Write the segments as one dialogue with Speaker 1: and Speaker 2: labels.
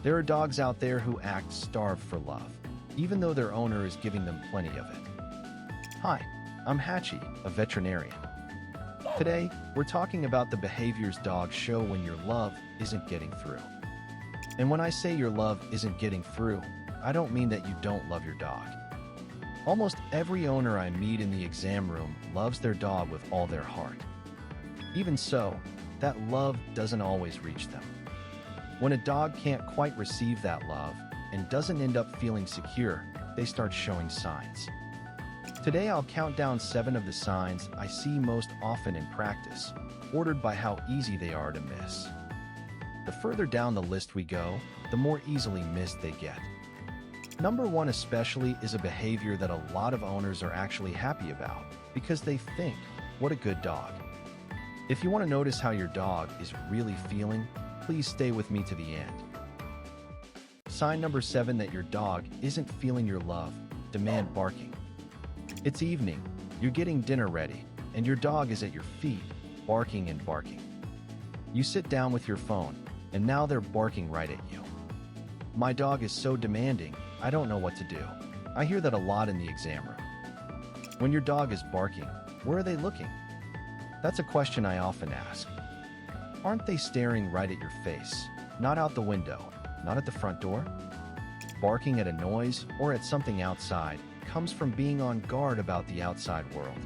Speaker 1: There are dogs out there who act starved for love, even though their owner is giving them plenty of it. Hi, I'm Hatchie, a veterinarian. Today, we're talking about the behaviors dogs show when your love isn't getting through. And when I say your love isn't getting through, I don't mean that you don't love your dog. Almost every owner I meet in the exam room loves their dog with all their heart. Even so, that love doesn't always reach them. When a dog can't quite receive that love and doesn't end up feeling secure, they start showing signs. Today I'll count down 7 of the signs I see most often in practice, ordered by how easy they are to miss. The further down the list we go, the more easily missed they get. Number 1 especially is a behavior that a lot of owners are actually happy about because they think, what a good dog. If you want to notice how your dog is really feeling, please stay with me to the end. Sign number 7 that your dog isn't feeling your love, demand barking. It's evening, you're getting dinner ready, and your dog is at your feet, barking and barking. You sit down with your phone, and now they're barking right at you. My dog is so demanding, I don't know what to do. I hear that a lot in the exam room. When your dog is barking, where are they looking? That's a question I often ask. Aren't they staring right at your face, not out the window, not at the front door? Barking at a noise or at something outside comes from being on guard about the outside world.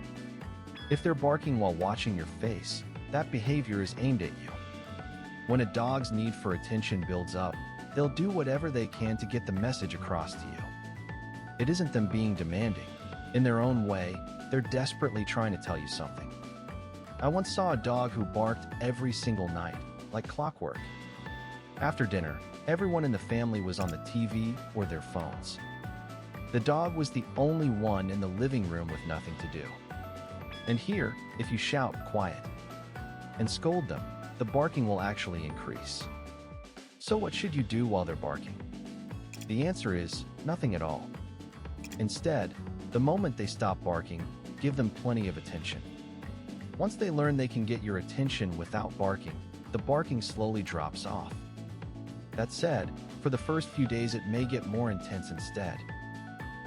Speaker 1: If they're barking while watching your face, that behavior is aimed at you. When a dog's need for attention builds up, they'll do whatever they can to get the message across to you. It isn't them being demanding. In their own way, they're desperately trying to tell you something. I once saw a dog who barked every single night, like clockwork. After dinner, everyone in the family was on the TV or their phones. The dog was the only one in the living room with nothing to do. And here, if you shout quiet and scold them, the barking will actually increase. So what should you do while they're barking? The answer is nothing at all. Instead, the moment they stop barking, give them plenty of attention. Once they learn they can get your attention without barking, the barking slowly drops off. That said, for the first few days it may get more intense instead.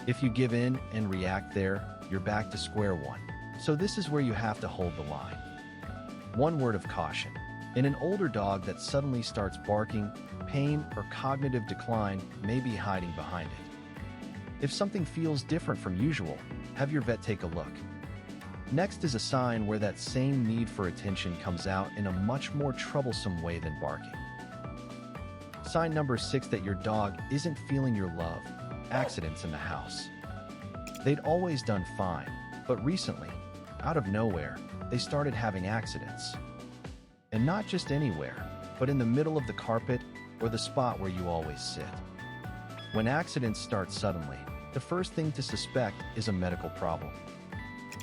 Speaker 1: If you give in and react there, you're back to square one. So this is where you have to hold the line. One word of caution. In an older dog that suddenly starts barking, pain or cognitive decline may be hiding behind it. If something feels different from usual, have your vet take a look. Next is a sign where that same need for attention comes out in a much more troublesome way than barking. Sign number 6 that your dog isn't feeling your love, accidents in the house. They'd always done fine, but recently, out of nowhere, they started having accidents. And not just anywhere, but in the middle of the carpet or the spot where you always sit. When accidents start suddenly, the first thing to suspect is a medical problem.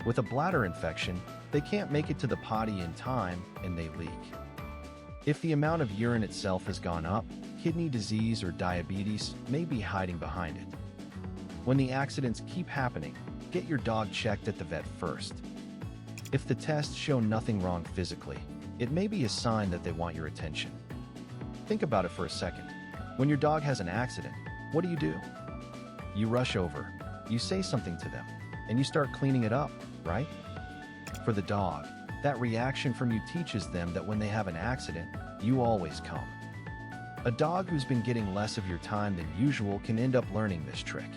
Speaker 1: With a bladder infection, they can't make it to the potty in time and they leak. If the amount of urine itself has gone up, kidney disease or diabetes may be hiding behind it. When the accidents keep happening, get your dog checked at the vet first. If the tests show nothing wrong physically, it may be a sign that they want your attention. Think about it for a second. When your dog has an accident, what do? You rush over, you say something to them, and you start cleaning it up, right? For the dog, that reaction from you teaches them that when they have an accident, you always come. A dog who's been getting less of your time than usual can end up learning this trick.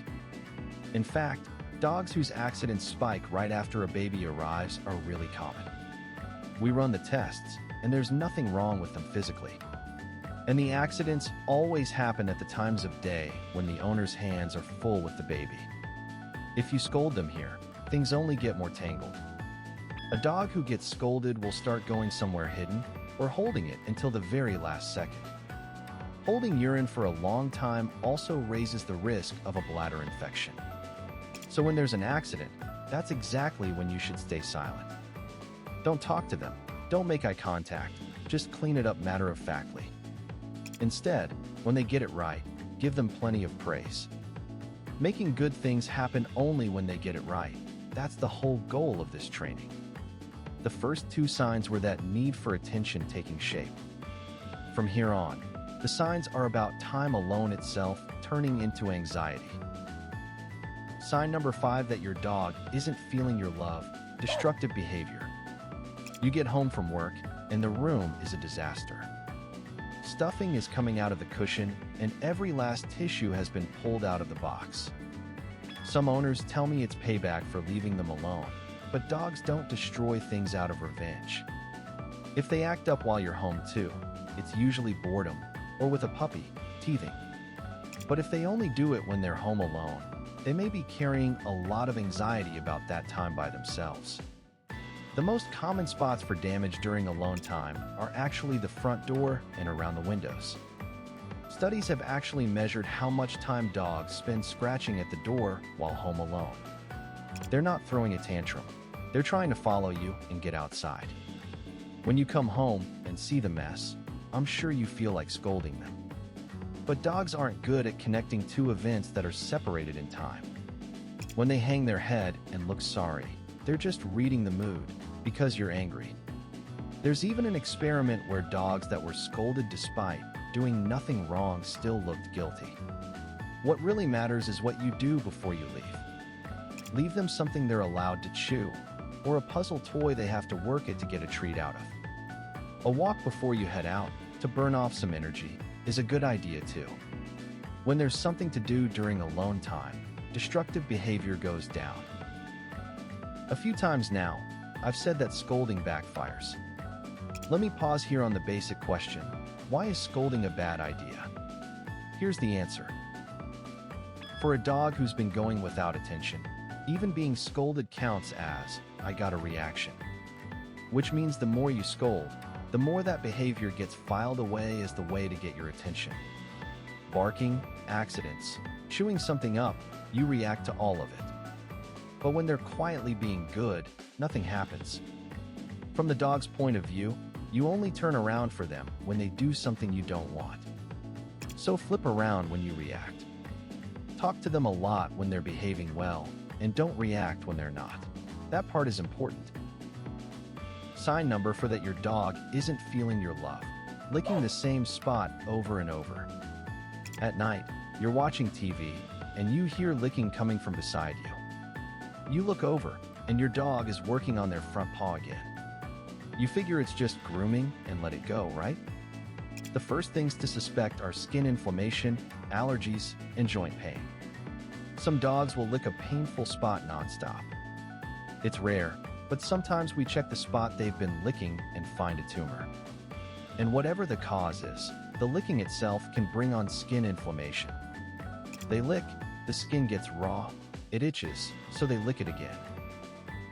Speaker 1: In fact, dogs whose accidents spike right after a baby arrives are really common. We run the tests, and there's nothing wrong with them physically. And the accidents always happen at the times of day when the owner's hands are full with the baby. If you scold them here, things only get more tangled. A dog who gets scolded will start going somewhere hidden or holding it until the very last second. Holding urine for a long time also raises the risk of a bladder infection. So when there's an accident, that's exactly when you should stay silent. Don't talk to them, don't make eye contact, just clean it up matter-of-factly. Instead, when they get it right, give them plenty of praise. Making good things happen only when they get it right. That's the whole goal of this training. The first 2 signs were that need for attention taking shape. From here on, The signs are about time alone itself turning into anxiety. Sign number 5 that your dog isn't feeling your love, destructive behavior. You get home from work, and the room is a disaster. Stuffing is coming out of the cushion, and every last tissue has been pulled out of the box. Some owners tell me it's payback for leaving them alone, but dogs don't destroy things out of revenge. If they act up while you're home too, it's usually boredom, or with a puppy, teething. But if they only do it when they're home alone, they may be carrying a lot of anxiety about that time by themselves. The most common spots for damage during alone time are actually the front door and around the windows. Studies have actually measured how much time dogs spend scratching at the door while home alone. They're not throwing a tantrum. They're trying to follow you and get outside. When you come home and see the mess, I'm sure you feel like scolding them. But dogs aren't good at connecting two events that are separated in time. When they hang their head and look sorry, they're just reading the mood because you're angry. There's even an experiment where dogs that were scolded despite doing nothing wrong still looked guilty. What really matters is what you do before you leave. Leave them something they're allowed to chew, or a puzzle toy they have to work at to get a treat out of. A walk before you head out to burn off some energy is a good idea too. When there's something to do during alone time, destructive behavior goes down. A few times now, I've said that scolding backfires. Let me pause here on the basic question: why is scolding a bad idea? Here's the answer. For a dog who's been going without attention, even being scolded counts as, "I got a reaction." Which means the more you scold, the more that behavior gets filed away as the way to get your attention. Barking, accidents, chewing something up, you react to all of it. But when they're quietly being good, nothing happens. From the dog's point of view, you only turn around for them when they do something you don't want. So flip around when you react. Talk to them a lot when they're behaving well, and don't react when they're not. That part is important. Sign number 4 that your dog isn't feeling your love: licking the same spot over and over. At night, you're watching TV, and you hear licking coming from beside you. You look over, and your dog is working on their front paw again. You figure it's just grooming and let it go, right? The first things to suspect are skin inflammation, allergies, and joint pain. Some dogs will lick a painful spot nonstop. It's rare, but sometimes we check the spot they've been licking and find a tumor. And whatever the cause is, the licking itself can bring on skin inflammation. They lick, the skin gets raw, it itches, so they lick it again.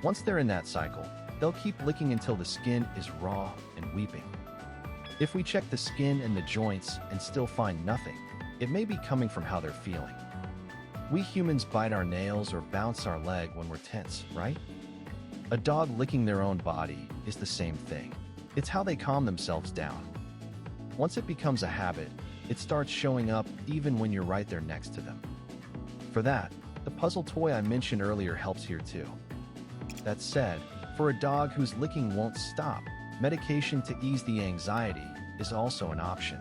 Speaker 1: Once they're in that cycle, they'll keep licking until the skin is raw and weeping. If we check the skin and the joints and still find nothing, it may be coming from how they're feeling. We humans bite our nails or bounce our leg when we're tense, right? A dog licking their own body is the same thing. It's how they calm themselves down. Once it becomes a habit, it starts showing up even when you're right there next to them. For that, the puzzle toy I mentioned earlier helps here too. That said, for a dog whose licking won't stop, medication to ease the anxiety is also an option.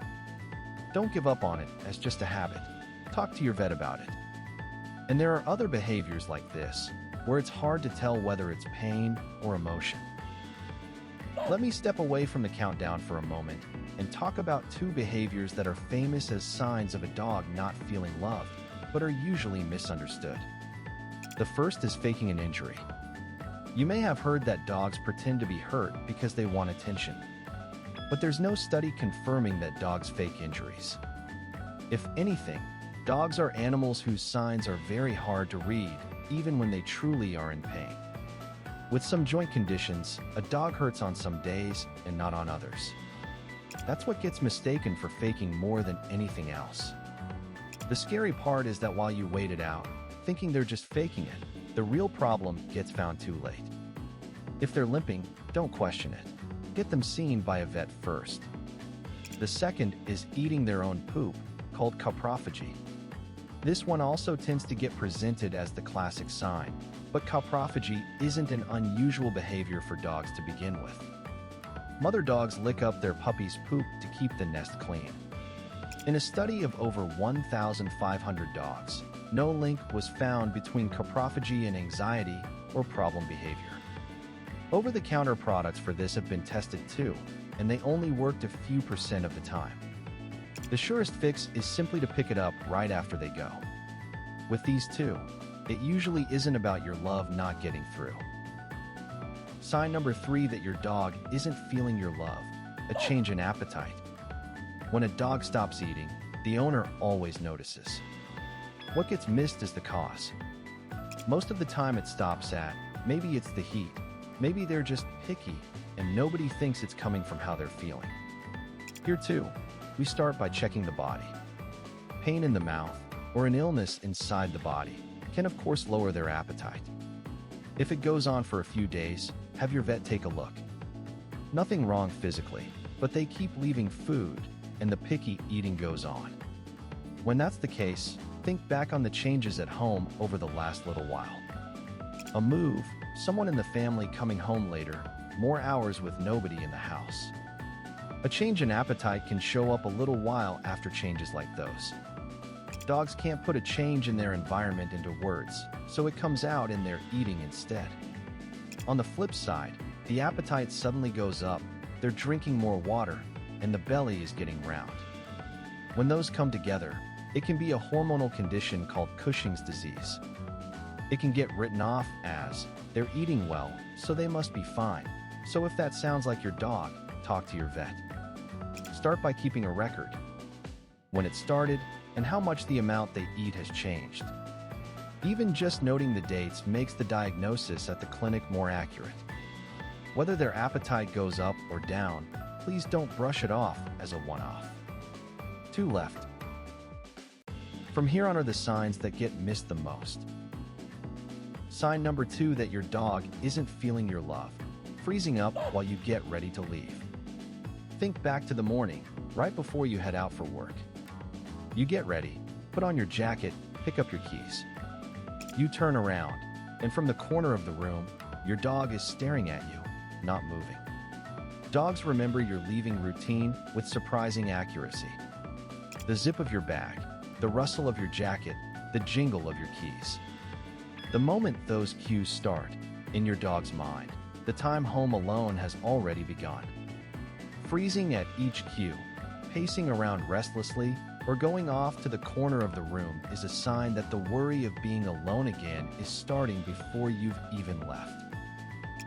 Speaker 1: Don't give up on it as just a habit. Talk to your vet about it. And there are other behaviors like this, where it's hard to tell whether it's pain or emotion. Let me step away from the countdown for a moment and talk about 2 behaviors that are famous as signs of a dog not feeling loved, but are usually misunderstood. The first is faking an injury. You may have heard that dogs pretend to be hurt because they want attention. But there's no study confirming that dogs fake injuries. If anything, dogs are animals whose signs are very hard to read, even when they truly are in pain. With some joint conditions, a dog hurts on some days and not on others. That's what gets mistaken for faking more than anything else. The scary part is that while you wait it out, thinking they're just faking it, the real problem gets found too late. If they're limping, don't question it. Get them seen by a vet first. The second is eating their own poop, called coprophagy. This one also tends to get presented as the classic sign, but coprophagy isn't an unusual behavior for dogs to begin with. Mother dogs lick up their puppy's poop to keep the nest clean. In a study of over 1,500 dogs, no link was found between coprophagy and anxiety or problem behavior. Over-the-counter products for this have been tested too, and they only worked a few % of the time. The surest fix is simply to pick it up right after they go. With these two, it usually isn't about your love not getting through. Sign number 3 that your dog isn't feeling your love: a change in appetite. When a dog stops eating, the owner always notices. What gets missed is the cause. Most of the time it stops at, maybe it's the heat, maybe they're just picky, and nobody thinks it's coming from how they're feeling. Here too, we start by checking the body. Pain in the mouth, or an illness inside the body, can of course lower their appetite. If it goes on for a few days, have your vet take a look. Nothing wrong physically, but they keep leaving food, and the picky eating goes on. When that's the case, think back on the changes at home over the last little while. A move, someone in the family coming home later, more hours with nobody in the house. A change in appetite can show up a little while after changes like those. Dogs can't put a change in their environment into words, so it comes out in their eating instead. On the flip side, the appetite suddenly goes up, they're drinking more water, and the belly is getting round. When those come together, it can be a hormonal condition called Cushing's disease. It can get written off as, they're eating well, so they must be fine. So if that sounds like your dog, talk to your vet. Start by keeping a record. When it started, and how much the amount they eat has changed. Even just noting the dates makes the diagnosis at the clinic more accurate. Whether their appetite goes up or down, please don't brush it off as a one-off. 2 left. From here on are the signs that get missed the most. Sign number 2 that your dog isn't feeling your love: freezing up while you get ready to leave. Think back to the morning, right before you head out for work. You get ready, put on your jacket, pick up your keys. You turn around, and from the corner of the room, your dog is staring at you, not moving. Dogs remember your leaving routine with surprising accuracy. The zip of your bag, the rustle of your jacket, the jingle of your keys. The moment those cues start, in your dog's mind, the time home alone has already begun. Freezing at each cue, pacing around restlessly, or going off to the corner of the room is a sign that the worry of being alone again is starting before you've even left.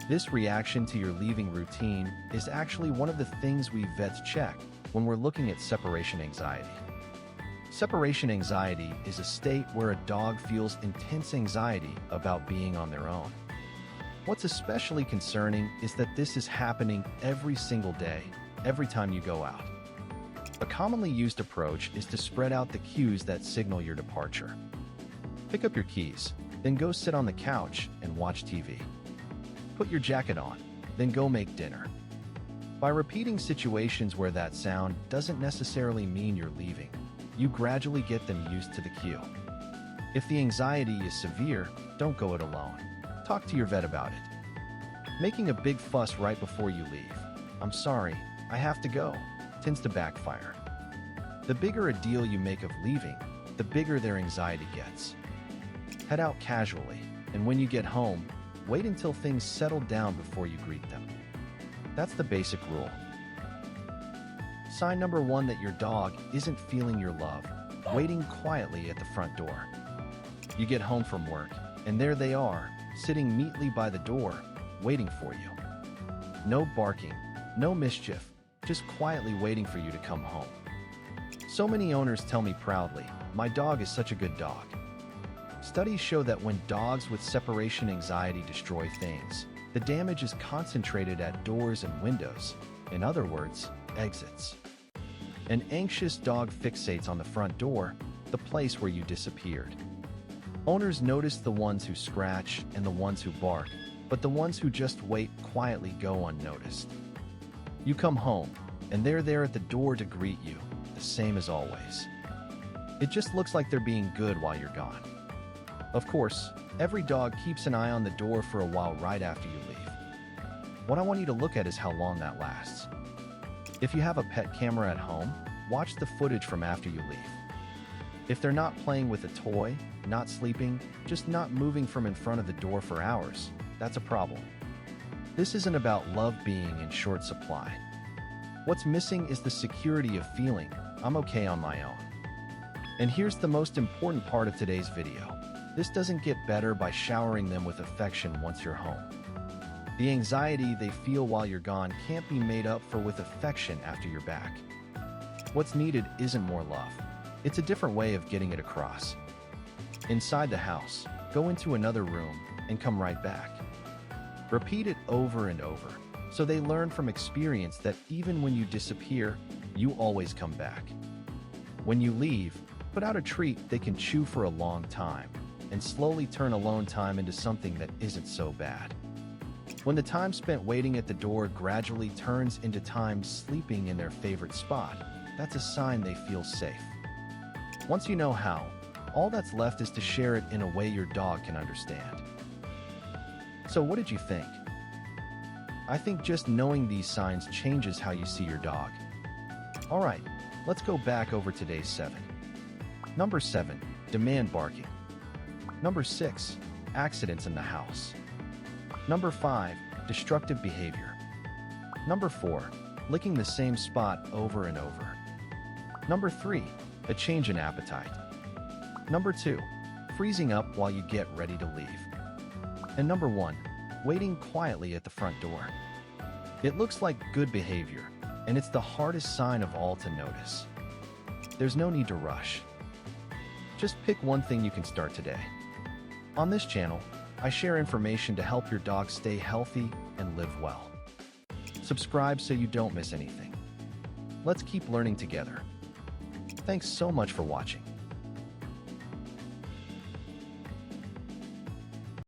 Speaker 1: This reaction to your leaving routine is actually one of the things we vets check when we're looking at separation anxiety. Separation anxiety is a state where a dog feels intense anxiety about being on their own. What's especially concerning is that this is happening every single day, every time you go out. A commonly used approach is to spread out the cues that signal your departure. Pick up your keys, then go sit on the couch and watch TV. Put your jacket on, then go make dinner. By repeating situations where that sound doesn't necessarily mean you're leaving, you gradually get them used to the cue. If the anxiety is severe, don't go it alone. Talk to your vet about it. Making a big fuss right before you leave, "I'm sorry, I have to go," tends to backfire. The bigger a deal you make of leaving, the bigger their anxiety gets. Head out casually, and when you get home, wait until things settle down before you greet them. That's the basic rule. Sign number 1 that your dog isn't feeling your love: waiting quietly at the front door. You get home from work, and there they are, sitting neatly by the door, waiting for you. No barking, no mischief, just quietly waiting for you to come home. So many owners tell me proudly, "My dog is such a good dog." Studies show that when dogs with separation anxiety destroy things, the damage is concentrated at doors and windows, in other words, exits. An anxious dog fixates on the front door, the place where you disappeared. Owners notice the ones who scratch and the ones who bark, but the ones who just wait quietly go unnoticed. You come home, and they're there at the door to greet you, the same as always. It just looks like they're being good while you're gone. Of course, every dog keeps an eye on the door for a while right after you leave. What I want you to look at is how long that lasts. If you have a pet camera at home, watch the footage from after you leave. If they're not playing with a toy, not sleeping, just not moving from in front of the door for hours, that's a problem. This isn't about love being in short supply. What's missing is the security of feeling, I'm okay on my own. And here's the most important part of today's video. This doesn't get better by showering them with affection once you're home. The anxiety they feel while you're gone can't be made up for with affection after you're back. What's needed isn't more love. It's a different way of getting it across. Inside the house, go into another room and come right back. Repeat it over and over, so they learn from experience that even when you disappear, you always come back. When you leave, put out a treat they can chew for a long time, and slowly turn alone time into something that isn't so bad. When the time spent waiting at the door gradually turns into time sleeping in their favorite spot, that's a sign they feel safe. Once you know how, all that's left is to share it in a way your dog can understand. So what did you think? I think just knowing these signs changes how you see your dog. Alright, let's go back over today's 7. Number 7, demand barking. Number 6, accidents in the house. Number 5, destructive behavior. Number 4, licking the same spot over and over. Number 3, a change in appetite. Number 2, freezing up while you get ready to leave. And number 1, waiting quietly at the front door. It looks like good behavior, and it's the hardest sign of all to notice. There's no need to rush. Just pick one thing you can start today. On this channel, I share information to help your dog stay healthy and live well. Subscribe so you don't miss anything. Let's keep learning together. Thanks so much for watching.